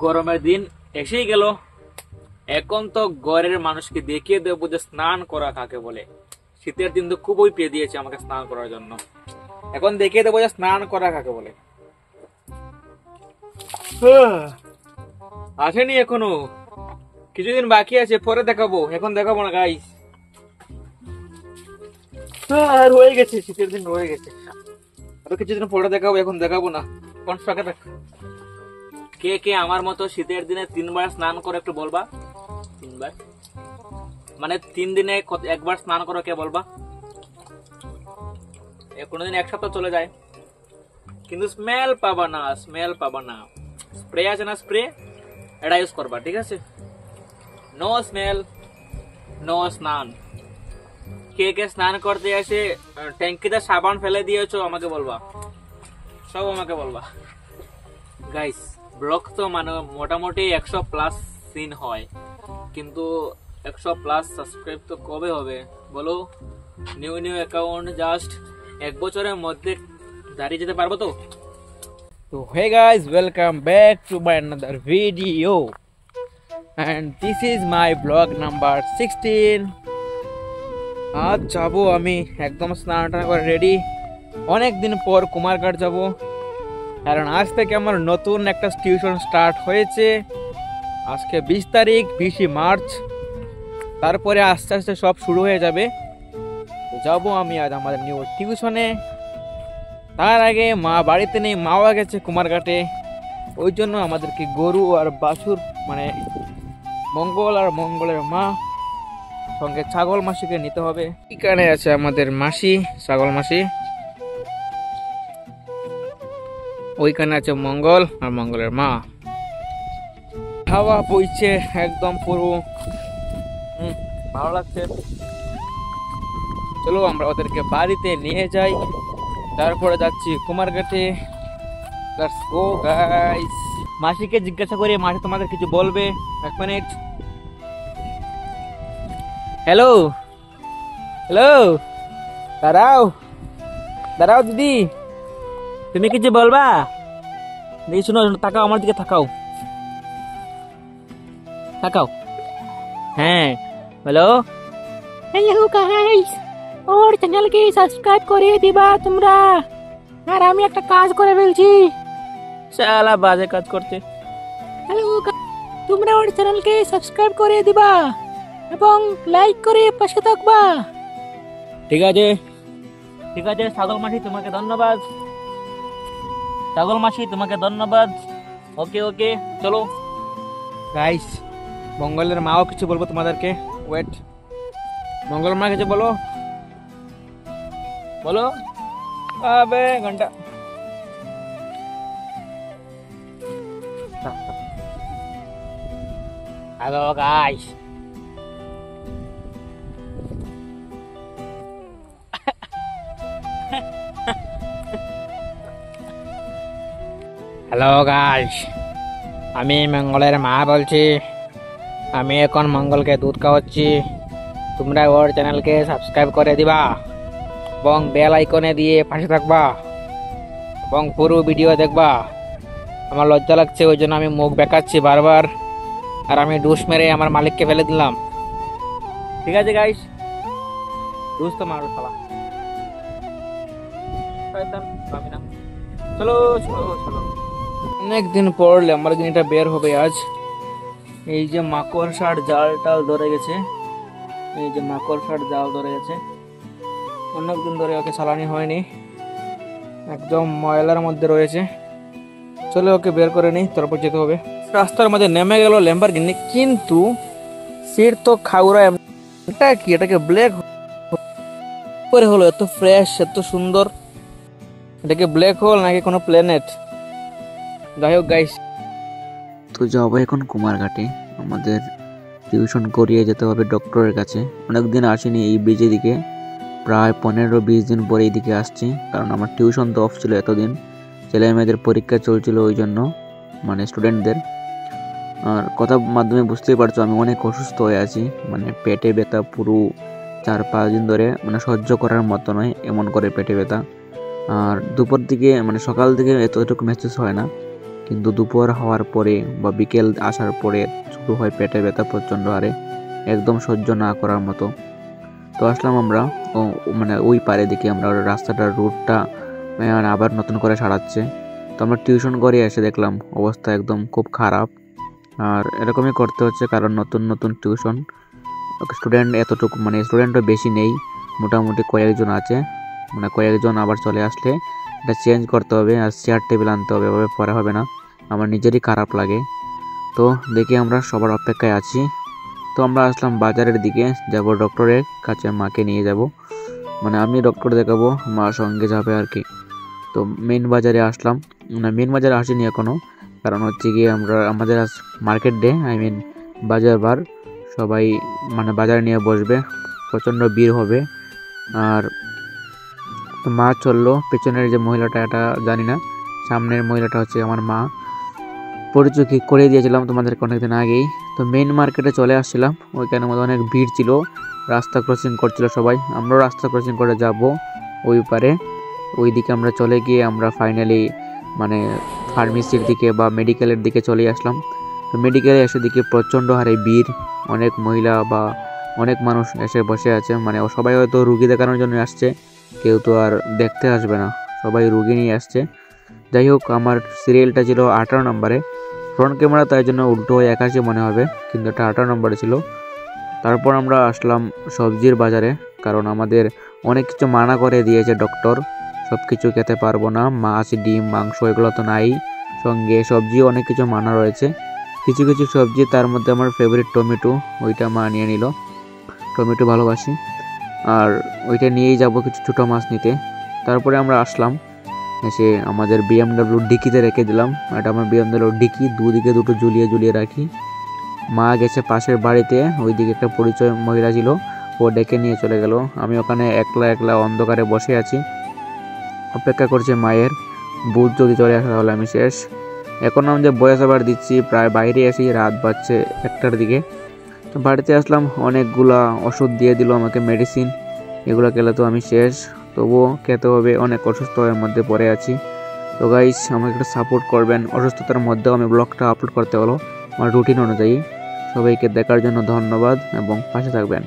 গরমের দিন এসেই গেল। এখন তো ঘরের মানুষকে দেখিয়ে দেবো যে স্নান করা কাকে বলে। শীতের দিন তো খুবই পেয়ে দিয়েছে আমাকে স্নান করার জন্য। এখন দেখিয়ে দেবো যে স্নান করা কাকে বলে। আসেনি এখনো, কিছুদিন বাকি আছে, পরে দেখাবো, এখন দেখাবো না গাইস। আর হয়ে গেছে, শীতের দিন হয়ে গেছে, আরো কিছুদিন পরে দেখাবো, এখন দেখাবো না। কোন ফাঁকে কে কে আমার মতো শীতের দিনে 3 বার স্নান করে একটু বলবা। 3 বার মানে 3 দিনে একবার স্নান করো, কে বলবা? কোনোদিন 1 সপ্তাহ চলে যায় কিন্তু স্মেল পাবা না, স্মেল পাবা না। স্প্রে আছে না, স্প্রে, এটা ইউজ করবা, ঠিক আছে? নো স্মেল, নো স্নান। কে কে স্নান করতে এসে ট্যাঙ্কিতে সাবান ফেলে দিয়েছো আমাকে বলবা, সব আমাকে বলবা। গাইস, ব্লগ তো মানে মোটামুটি 100+ সিন হয়, কিন্তু 100+ সাবস্ক্রাইব তো কবে হবে বলো? নিউ অ্যাকাউন্ট জাস্ট 1 বছরের মধ্যে দাঁড়িয়ে যেতে পারবো তো? তো hey guys, welcome back to my another video and this is my blog number 16। আজ যাবো আমি একদম স্নান টান করে রেডি, অনেকদিন পর কুমারঘাট যাব, কারণ আজ থেকে আমার নতুন একটা টিউশন স্টার্ট হয়েছে। আজকে 20 তারিখ, 20 মার্চ, তারপরে আস্তে আস্তে সব শুরু হয়ে যাবে। তো যাবো আমি আজ আমাদের নিউ টিউশনে। তার আগে মা বাড়িতে নেই, মাও গেছে কুমারঘাটে, ওই জন্য আমাদেরকে গরু আর বাছুর মানে মঙ্গল আর মঙ্গলের মা সঙ্গে ছাগল মাসিকে নিতে হবে। এখানে আছে আমাদের মাসি, ছাগল মাসি, ওইখানে আছে মঙ্গল আর মঙ্গলের মা। হাওয়া বইছে একদম পুরো, ভালো লাগছে। চলো আমরা ওদেরকে বাড়িতে নিয়ে যাই, তারপরে যাচ্ছি কুমারঘাটে। Let's go guys. মাসিকে জিজ্ঞাসা করি, মাসি তোমাদের কিছু বলবে। 1 মিনিট। হ্যালো হ্যালো, দাঁড়াও দাঁড়াও দিদি, তুমি কিছু বলবা? দেখি, শুনো, তাকাও আমার দিকে, তাকাও তাকাও। হ্যাঁ হ্যালো। হ্যালো গাইস, ওর চ্যানেলকে সাবস্ক্রাইব করে দিবা তোমরা। আর আমি একটা কাজ করে ফেলছি। শালা বাজে কাজ করতে। হ্যালো, তোমরা ওর চ্যানেলকে সাবস্ক্রাইব করে দিবা এবং লাইক করে পাশে থাকবা। ঠিক আছে ঠিক আছে, ছাগল মাসি তোমাকে ধন্যবাদ, ছাগল মাসি তোমাকে ধন্যবাদ। ওকে ওকে, চলো গাইস। মঙ্গলের মাও কিছু বলবো তোমাদেরকে, ওয়েট। মঙ্গল মা কিছু বলো, বলো। আবে ঘন্টা। হ্যালো গাইস, হ্যালো গাইস, আমি মঙ্গলের মা বলছি। আমি এখন মঙ্গলকে দুধ খাওয়াচ্ছি। তোমরা ওর চ্যানেলকে সাবস্ক্রাইব করে দিবা এবং বেল আইকনে দিয়ে পাশে থাকবা এবং পুরো ভিডিও দেখবা। আমার লজ্জা লাগছে, ওই জন্য আমি মুখ বেঁকাচ্ছি বারবার, আর আমি ডুস মেরে আমার মালিককে ফেলে দিলাম। ঠিক আছে গাইস, ডুস তো মারো শালা। চলো চলো চলো, অনেকদিন পর ল্যাম্বরগিনিটা বের হবে আজ। এই যে মাকড়সার জালটাল ধরে গেছে, এই যে মাকড়সার জাল ধরে গেছে, অনেকদিন ধরে ওকে চালানি হয়নি, একদম ময়লার মধ্যে রয়েছে। চলো ওকে বের করে নিই, তারপর যেতে হবে। রাস্তার মধ্যে নেমে গেল ল্যাম্বরগিনি, কিন্তু সিট তো খাউরা। এটা কি, এটাকে ব্ল্যাক করে হলো? এত ফ্রেশ, এত সুন্দর, এটাকে ব্ল্যাক হোল নাকি কোনো প্ল্যানেট? যাই হোক গাইস, তো যাবো এখন কুমারঘাটে, আমাদের টিউশন করিয়ে যেতে হবে ডক্টরের কাছে। অনেকদিন আসিনি এই ব্রিজে দিকে, প্রায় 15-20 দিন পরে এইদিকে আসছি, কারণ আমার টিউশন তো অফ ছিল এতদিন, ছেলে মেয়েদের পরীক্ষা চলছিল, ওই জন্য মানে স্টুডেন্টদের। আর কথার মাধ্যমে বুঝতেই পারছো আমি অনেক অসুস্থ হয়ে আছি, মানে পেটে ব্যথা পুরো 4-5 দিন ধরে, মানে সহ্য করার মতো নয় এমন করে পেটে ব্যথা। আর দুপুর দিকে মানে সকাল দিকে এতটুকু মেসেজ হয় না, কিন্তু দুপুর হওয়ার পরে বা বিকেল আসার পরে শুরু হয় পেটে ব্যথা প্রচণ্ড হারে, একদম সহ্য না করার মতো। তো আসলাম আমরা মানে ওই পারে দেখি আমরা রাস্তাটার রুটটা আবার নতুন করে সারাচ্ছে। তো আমরা টিউশন করে এসে দেখলাম অবস্থা একদম খুব খারাপ। আর এরকমই করতে হচ্ছে, কারণ নতুন নতুন টিউশন, স্টুডেন্ট এতটুকু মানে স্টুডেন্টও বেশি নেই, মোটামুটি কয়েকজন আছে। মানে কয়েকজন আবার চলে আসলে এটা চেঞ্জ করতে হবে, আর চেয়ার টেবিল আনতে হবে, এভাবে পড়া হবে না। আমার নিজেরই খারাপ লাগে। তো দেখি আমরা সবার অপেক্ষায় আছি। তো আমরা আসলাম বাজারের দিকে, যাব ডক্টরের কাছে, মাকে নিয়ে যাব। মানে আমি ডক্টর দেখাবো, মা সঙ্গে যাবে আর কি। তো মেন বাজারে আসলাম, না মেন বাজারে আসিনি এখনও, কারণ হচ্ছে গিয়ে আমাদের আজ মার্কেট ডে, বাজার বার, সবাই মানে বাজার নিয়ে বসবে, প্রচণ্ড ভিড় হবে। আর মা চললো, পেছনের যে মহিলাটা এটা জানি না, সামনের মহিলাটা হচ্ছে আমার মা, পরিচয় করে দিয়েছিলাম তোমাদেরকে অনেকদিন আগেই। তো মেইন মার্কেটে চলে আসছিলাম, ওইখানের মধ্যে অনেক ভিড় ছিল, রাস্তা ক্রসিং করছিল সবাই, আমরাও রাস্তা ক্রসিং করে যাব ওই পারে। ওইদিকে আমরা চলে গিয়ে আমরা ফাইনালি মানে ফার্মেসির দিকে বা মেডিকেলের দিকে চলে আসলাম। তো মেডিকেলে এসে দেখি প্রচণ্ড হারে ভিড়, অনেক মহিলা বা অনেক মানুষ এসে বসে আছে। মানে সবাই হয়তো রুগী দেখানোর জন্য আসছে, কেউ তো আর দেখতে আসবে না, সবাই রুগী নিয়ে আসছে। যাই হোক, আমার সিরিয়ালটা ছিল 18 নম্বরে, ফ্রন্ট ক্যামেরা তাই জন্য উল্টো 81 মনে হবে, কিন্তু এটা 18 নম্বরে ছিল। তারপর আমরা আসলাম সবজির বাজারে, কারণ আমাদের অনেক কিছু মানা করে দিয়েছে ডক্টর, সব কিছু খেতে পারবো না, মাছ ডিম মাংস এগুলো তো নাই, সঙ্গে সবজিও অনেক কিছু মানা রয়েছে। কিছু কিছু সবজি, তার মধ্যে আমার ফেভারিট টমেটো, ওইটা মা নিয়ে নিল, টমেটো ভালোবাসি, আর ওইটা নিয়েই যাব কিছু ছোটো মাছ নিতে। তারপরে আমরা আসলাম, এসে আমাদের বিএমডাব্লিউ ডিকিতে রেখে দিলাম। এটা আমার বিএমডাব্লিউ ডিকি, দুদিকে দুটো ঝুলিয়ে রাখি। মা গেছে পাশের বাড়িতে, ওইদিকে একটা পরিচয় মহিলা ছিল, ও ডেকে নিয়ে চলে গেল। আমি ওখানে একলা একলা অন্ধকারে বসে আছি, অপেক্ষা করছি মায়ের। বুধ যদি চলে আসা তাহলে আমি শেষ। এখন আমি যে বয়স আবার দিচ্ছি, প্রায় বাইরে আসি, রাত বাজছে 1টার দিকে। তো বাড়িতে আসলাম, অনেকগুলা ওষুধ দিয়ে দিল আমাকে, মেডিসিন, এগুলো খেলে তো আমি শেষ, তবুও খেতে হবে, অনেক অসুস্থতার মধ্যে পড়ে আছি। তো গাইস, আমাকে একটু সাপোর্ট করবেন, অসুস্থতার মধ্যেও আমি ব্লগটা আপলোড করতে হলো আমার রুটিন অনুযায়ী। সবাইকে দেখার জন্য ধন্যবাদ এবং পাশে থাকবেন।